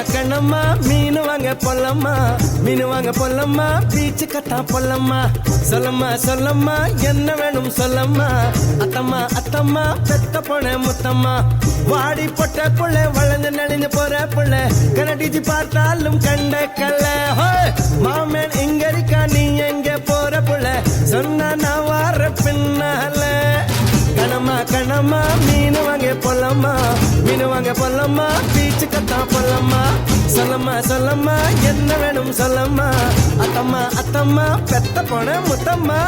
கண்ணம்மா மீன் வாங்க பொல்லம்மா மீன் வாங்க பொல்லம்மா பீச்சு கட்டா பொல்லம்மா சொல்லம்மா சொல்லம்மா என்ன வேணும் சொல்லம்மா அத்தம்மா அத்தம்மா பெத்த பொண்ண முத்தம்மா வாடி பொட்ட புள்ள வளைஞ்சு நெளிஞ்சு போற புள்ள கனடிச்சு பார்த்தாலும் கண்ட கல்ல மாமன் இங்க இருக்கா நீ எங்க போற புள்ள சொன்னா நான் வார பின்னால கணமா கணமா மீன் வாங்க பொல்லம்மா மீன் வாங்க பொல்லம்மா பீச்சு கத்தா பொல்லம்மா சொல்லம்மா சொல்லம்மா என்ன வேணும் சொல்லம்மா அத்தம்மா அத்தம்மா பெத்த பொண்ண முத்தம்மா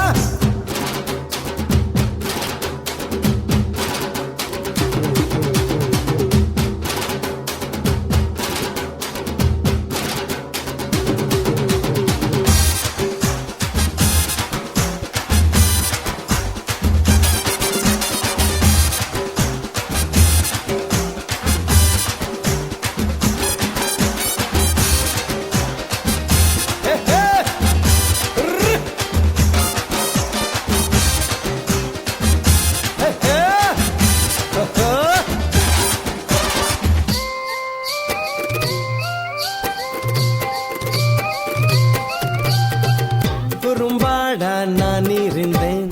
குறும்பாடா நான் இருந்தேன்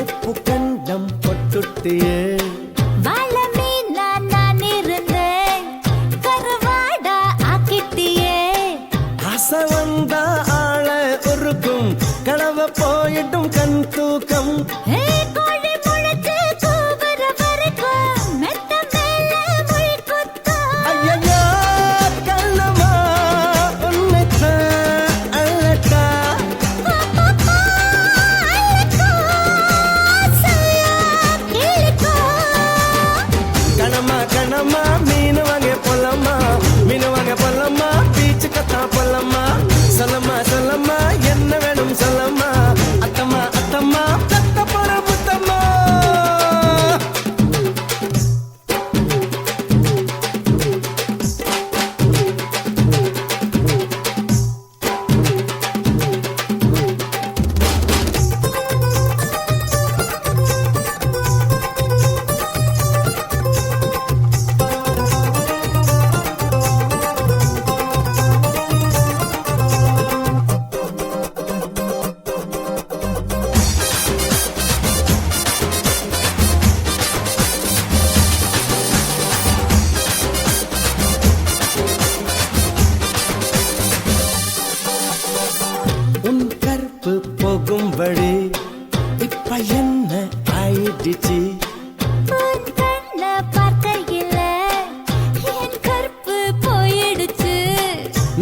உப்பு கண்டம் பொட்டுட்டியே நான் இருந்தேன் கருவாடா ஆக்கிட்டியே ஆசை வந்தா ஆள உருக்கும் கனவ போயிட்டும் கண் தூக்கம் கோழி முளைச்சு கூவுற வரைக்கும் மெத்த மேல முள் குத்தும் ஐயையோ கண்ணம்மா உன்னைத்தான் அழட்டா கணமா கணமா மீன் வாங்க பொல்லம்மா மீன் வாங்க பொல்லம்மா பீச்சு கத்தா பொல்லம்மா சொல்லம்மா சொல்லம்மா என்ன வேணும் சொல்லம்மா அத்தம்மா அத்தம்மா பெத்த பொற முத்தம்மா உன் கற்பு போகும் வழி இப்ப என்ன ஆயிடுச்சு உன் கண்ண பார்க்கையில என் கற்பு போயிடுச்சு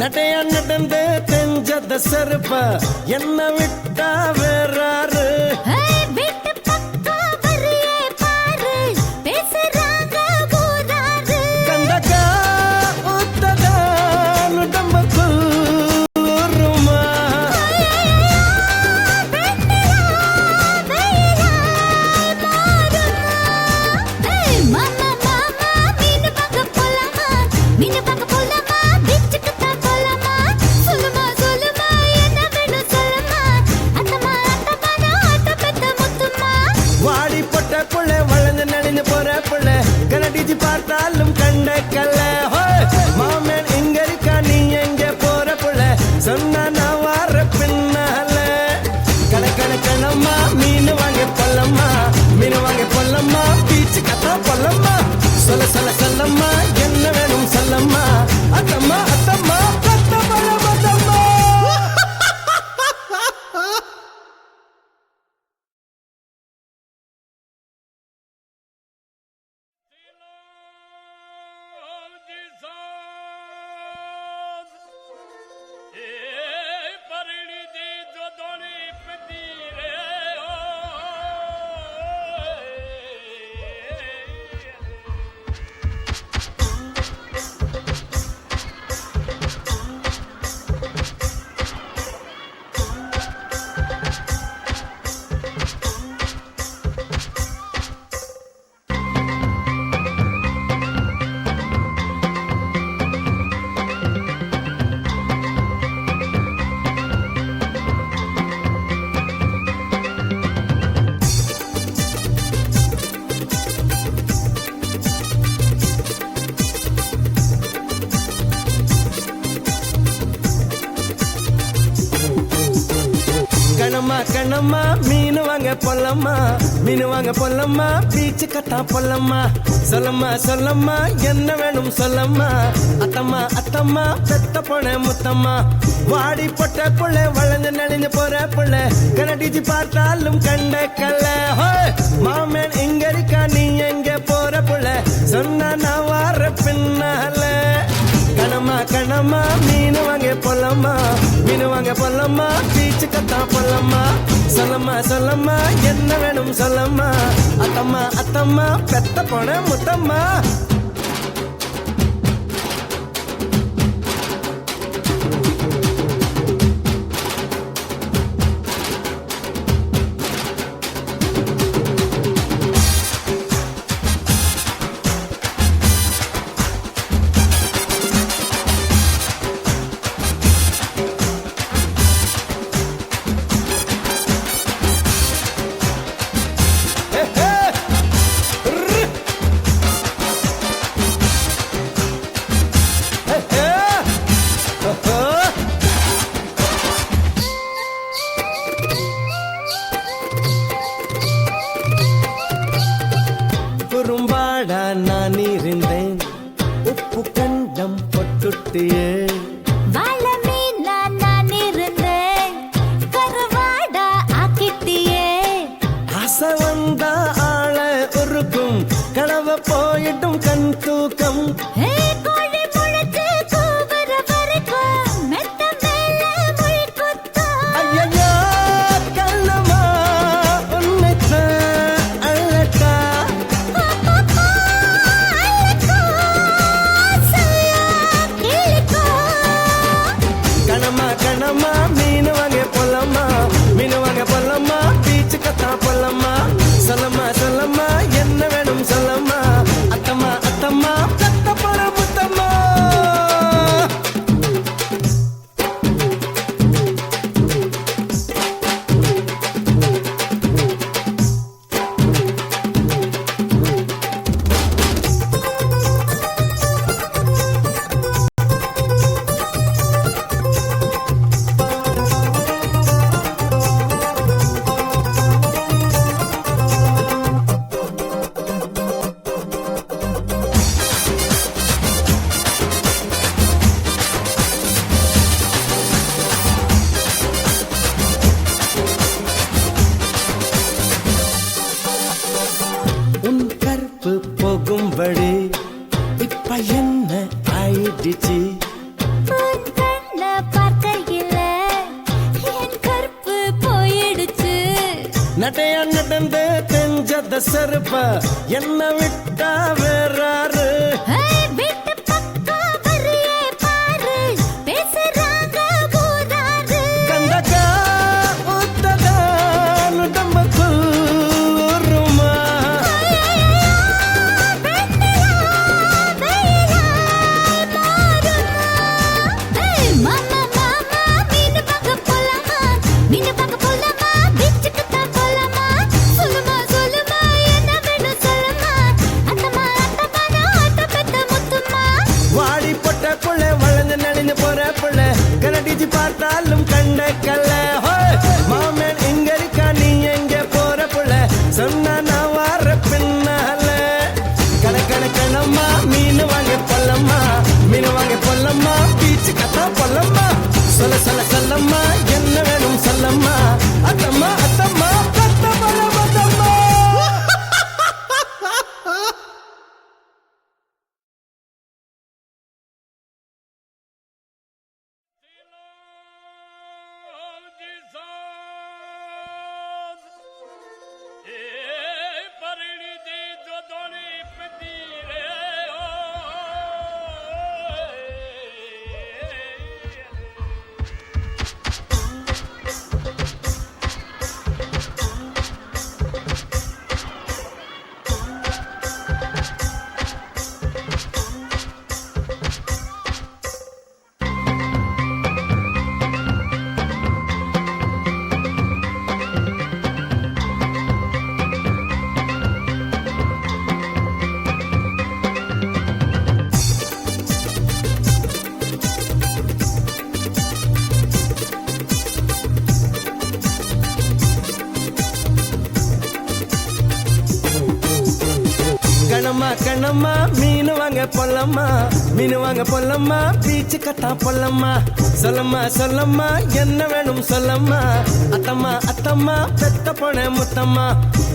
நட்டையா நடந்து தெஞ்சத செருப்ப என்ன விட்டா வேறாரு வீட்டு பக்கம் வரியே பாரு பேசுறாங்க ஊராரு கண்டக்கா ஊத்ததா உடம்புக்குள் ஊறுமா மாமா மாமா மீன் பார்க்க போலாமா மீன் பார்க்க போலாமா பீச்சுக்கு தான் போலாமா சொல்லுமா சொல்லுமா என்ன வேணும் சொல்லுமா அத்தம்மா அத்தம்மா நான் ஆட்ட பெத்த முத்துமா வாடி பொட்ட புள்ள வளைஞ்சு நடிஞ்சு போற புள்ள கனடிச்சு பார்த்தாலும் கண்ட கல்ல மாமன் இங்க இருக்கா நீ எங்க போற புள்ள சொன்னா நான் வார பின்னால கணக்கணக்கணம்மா மீன் வாங்க பொல்லம்மா மீன் வாங்க பொல்லம்மா பீச்சு கத்தா பொல்லம்மா சொல்ல சொல்ல சொல்லம்மா என்ன வேணும் சொல்லம்மா அத்தம்மா அத்தம்மா பெத்த பொற முத்தம்மா கணமா கணமா மீன் வாங்க பொல்லம்மா மீன் வாங்க பொல்லம்மா பீச்சு கத்தா பொல்லம்மா சொல்லம்மா சொல்லம்மா என்ன வேணும் சொல்லம்மா அத்தம்மா அத்தம்மா பெத்த பொண்ண முத்தம்மா வாடி பொட்ட புள்ள வளைஞ்சு நெளிஞ்சு போற புள்ள கனடிச்சு பார்த்தாலும் கண்ட கல்ல மாமன் இங்க இருக்கா நீ எங்க போற புள்ள சொன்னா நான் வார பின்னால கணமா கணமா மீன் வாங்க பொல்லம்மா மீன் வாங்க பொல்லம்மா பீச்சு கத்தா பொல்லம்மா சொல்லம்மா சொல்லம்மா என்ன வேணும் சொல்லம்மா அத்தம்மா அத்தம்மா பெத்த பொண்ண முத்தம்மா குறும்பாடா நான் இருந்தேன் உப்பு கண்டம் பொட்டுட்டியே வாழ மீனா நான் இருந்தேன் கருவாடா ஆக்கிட்டியே ஆசை வந்தா ஆள உருக்கும் கனவ போயிட்டும் கண் தூக்கம் ஹே கோழி முளைச்சு கூவுற வரைக்கும் மெத்த மேல முள் குத்தும் ஐயையோ கண்ணம்மா உன்னைத்தான் அழட்டா கணமா கணமா மீன் வாங்க பொல்லம்மா மீன் வாங்க பொல்லம்மா பீச்சு கத்தா பொல்லம்மா சொல்லம்மா சொல்லம்மா என்ன வேணும் சொல்லம்மா அத்தம்மா அத்தம்மா பெத்த பொற முத்தம்மா உன் கற்பு போகும்படி இப்ப என்ன ஆயிடுச்சு உன் கண்ண பார்க்கையில என் கற்பு போயிடுச்சு நட்டையா நடந்து தெஞ்சத செருப்ப என்ன விட்டா வேறாரு ஹே வீட்டு பக்கம் வரியே பாரு பேசுறாங்க ஊராரு கண்டக்கா ஊத்ததா உடம்புக்குள் ஊறுமா மாமா மாமா மீன் பார்க்க போலாமா மீன் பார்க்க போலாமா பீச்சுக்கு தான் போலாமா சொல்லுமா சொல்லுமா என்ன வேணும் சொல்லுமா அத்தம்மா அத்தம்மா ஆட்ட பெத்த முத்துமா வாடி பொட்ட புள்ள வளைஞ்சு நெளிஞ்சு போற புள்ள கனடிச்சு பார்த்தாலும் கண்ட கல்ல மாமன் இங்க இருக்கா நீ எங்க போற புள்ள சொன்னா நான் வார பின்னால கணக்கணக்கணம்மா மீன் வாங்க பொல்லம்மா மீன் வாங்க பொல்லம்மா பீச்சு கத்தா பொல்லம்மா சொல்ல சொல்ல சொல்லம்மா என்ன வேணும் சொல்லம்மா அத்தம்மா அத்தம்மா பெத்த பொற முத்தம்மா கண்ணம்மா கண்ணம்மா மீன் வாங்க பொல்லம்மா மீன் வாங்க பொல்லம்மா பீச்சு கத்தா பொல்லம்மா சொல்லம்மா சொல்லம்மா என்ன வேணும் சொல்லம்மா அத்தம்மா அத்தம்மா பெத்த பொண்ண முத்தம்மா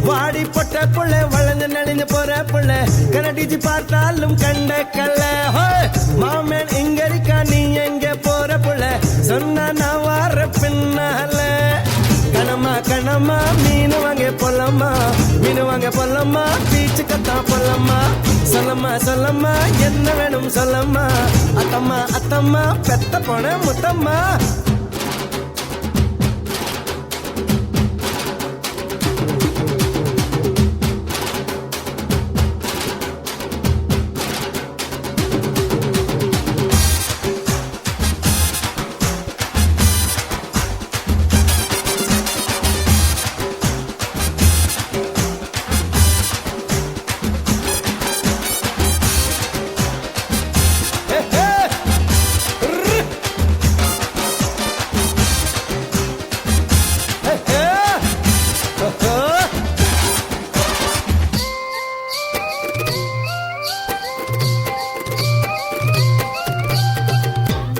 வாடி பொட்ட புள்ள வளைஞ்சு நடிஞ்சு போற புள்ள கனடிச்சு பார்த்தாலும் கண்ட கல்ல மாமன் இங்க இருக்கா நீ எங்க போற புள்ள சொன்னா நான் வார பின்னால கணமா கணமா மீன் வாங்க பொல்லம்மா மீன் வாங்க பொல்லம்மா பீச்சு கத்தா பொல்லம்மா சொல்லம்மா சொல்லம்மா என்ன வேணும் சொல்லம்மா அத்தம்மா அத்தம்மா பெத்த பொண்ண முத்தம்மா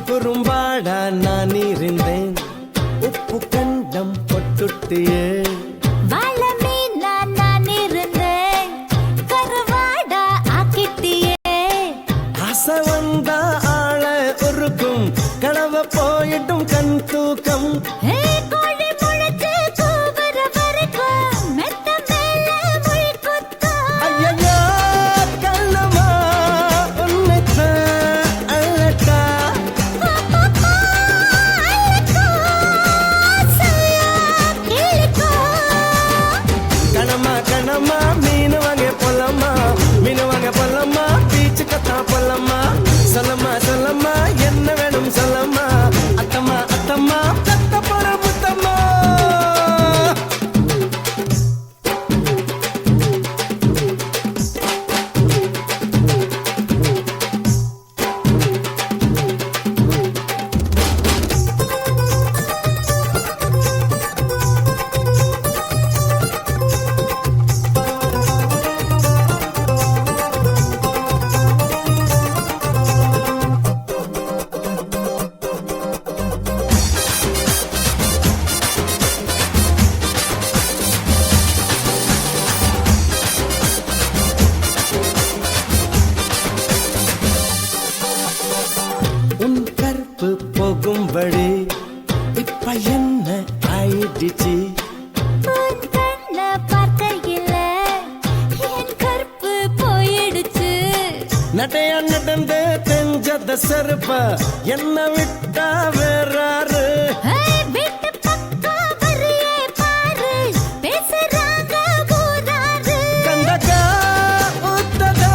குறும்பாடா நான் இருந்தேன் உப்பு கண்டம் பொட்டுட்டியே வாழ மீனா நான் இருந்தேன் கருவாடா ஆக்கிட்டியே ஆசை வந்தா ஆள உருக்கும் கனவ போயிட்டும் கண் தூக்கம் கோழி முளைச்சு கூவர வரைக்கும் மெத்த மேல முள் குத்தம் ஐயையோ கண்ணம்மா உன்னைத்தான் அழட்டா கணமா கணமா மீன் வாங்க பொல்லம்மா மீன் வாங்க பொல்லம்மா பீச்சு கத்தா பொல்லம்மா சொல்லம்மா சொல்லம்மா என்ன வேணும் சொல்லம்மா அத்தம்மா அத்தம்மா பெத்த போற முத்தம்மா உன் கற்பு போகும்படி இப்ப என்ன ஆயிடுச்சு உன் கண்ண பார்க்கையில என் கற்பு போயிடுச்சு நடையா நடந்து தெரிஞ்சத செருப்ப என்ன விட்டா வேறாரு வீட்டு பக்கம் வரியே பாரு பேசுறாங்க ஊராரு கண்டக்கா ஊத்ததா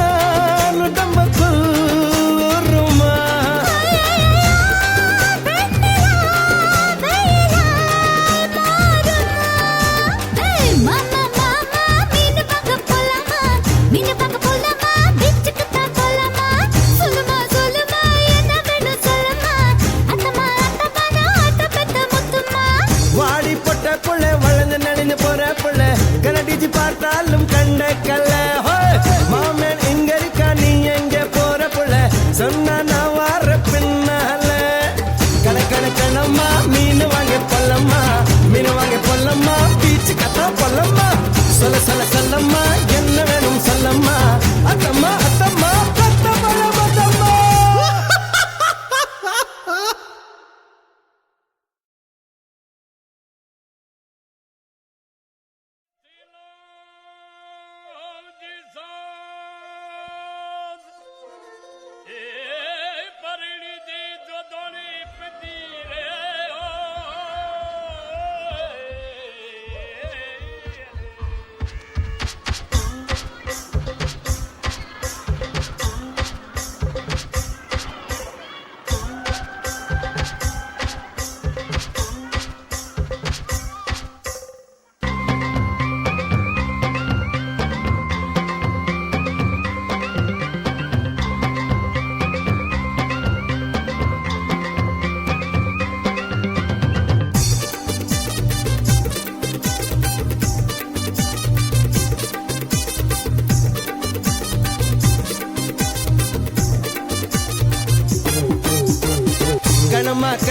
உடம்புக்குள் ஊறுமா மாமா மாமா மீன் வாங்க போலாமா மீன் வாங்க போலாமா பீச்சுக்கு தான் போலாமா சொல்லுமா சொல்லுமா என்ன வேணும் சொல்லுமா அத்தம்மா அத்தம்மா ஆட்ட பெத்த முத்துமா வாடி பொட்ட புள்ள வளைஞ்சு நடிஞ்சு போற புள்ள கனடிச்சு பார்த்தாலும் கண்ட கல்ல மாமன் இங்க இருக்கா நீ எங்க போற புள்ள சொன்னா நான் வார பின்னால கணக்கணக்கணம்மா மீன் வாங்க பொல்லம்மா மீன் வாங்க பொல்லம்மா பீச்சு கத்தா பொல்லம்மா சொல்ல சொல்ல சொல்லம்மா என்ன வேணும் சொல்லம்மா அத்தம்மா அத்தம்மா பத்த பழமத்தம்மா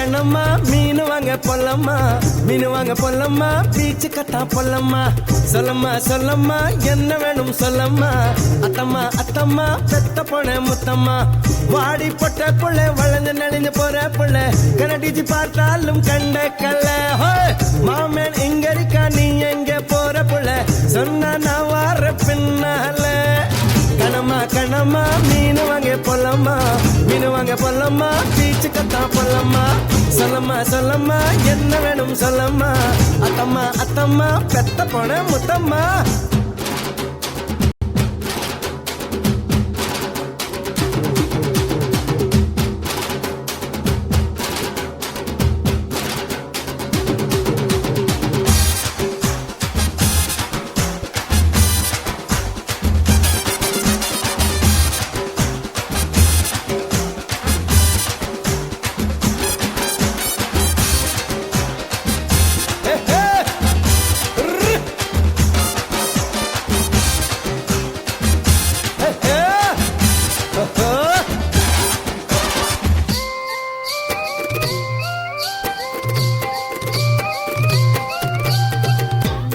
கண்ணம்மா மீன் வாங்க பொல்லம்மா மீன் வாங்க பொல்லம்மா பீச்சு கட்டா பொல்லம்மா சொல்லம்மா சொல்லம்மா என்ன வேணும் சொல்லம்மா அத்தம்மா அத்தம்மா பெத்த போன முத்தம்மா வாடி பொட்ட புள்ள வளர்ந்து நெளிஞ்சு போற புள்ள கனடிச்சு பார்த்தாலும் கண்ட கல்ல மாமன் இங்க இருக்கா நீ எங்க போற புள்ள சொன்னா நான் வார பின்னால கணமா கணமா மீன் வாங்க பொல்லம்மா மீன் வாங்க பொல்லம்மா பீச்சு கத்தா பொல்லம்மா சொல்லம்மா சொல்லம்மா என்ன வேணும் சொல்லம்மா அத்தம்மா அத்தம்மா பெத்த போன முத்தம்மா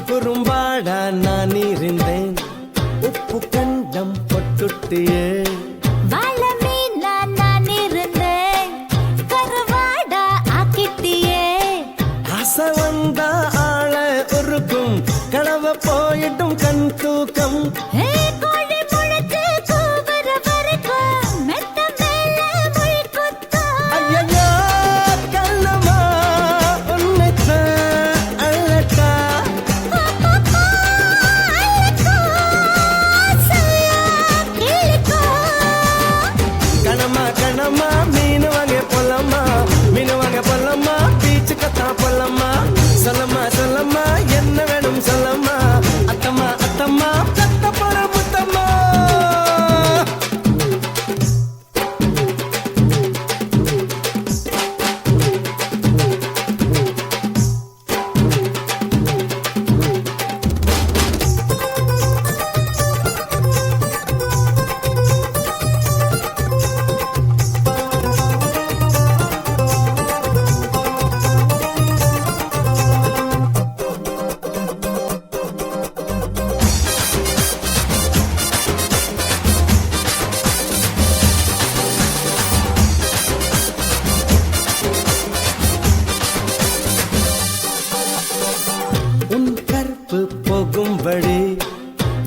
குறும்பாடா நான் இருந்தேன் உப்பு கண்டம் பொட்டுட்டியே வாழ மீனா நான் இருந்தேன் கருவாடா ஆக்கிட்டியே ஆசை வந்தா ஆள உருக்கும் கனவ போயிட்டும் கண் தூக்கம் கோழி முளைச்சு கூவுற வரைக்கும் மெத்த மேல முள் குத்தும் ஐயையோ கண்ணம்மா உன்னைத்தான் அழட்டா கணமா கணமா மீன் வாங்க பொல்லம்மா மீன் வாங்க பொல்லம்மா பீச்சு கத்தா பொல்லம்மா சொல்லம்மா சொல்லம்மா என்ன வேணும் சொல்லம்மா அத்தம்மா அத்தம்மா பெத்த போற முத்தம்மா உன் கற்பு போகும்படி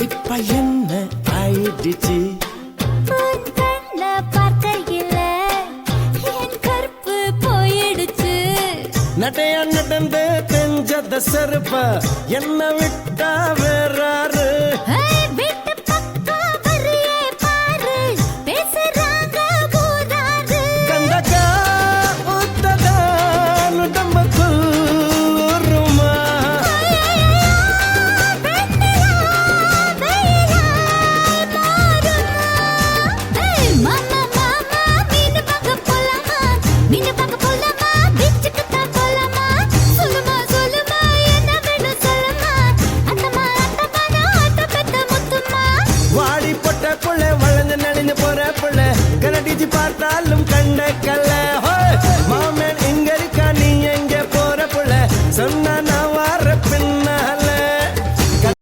இப்ப என்ன ஆயிடுச்சு உன் கண்ண பார்க்கையில என் கற்பு போயிடுச்சு நட்டையா நடந்து தெஞ்சத செருப்ப என்ன விட்டா வேறாரு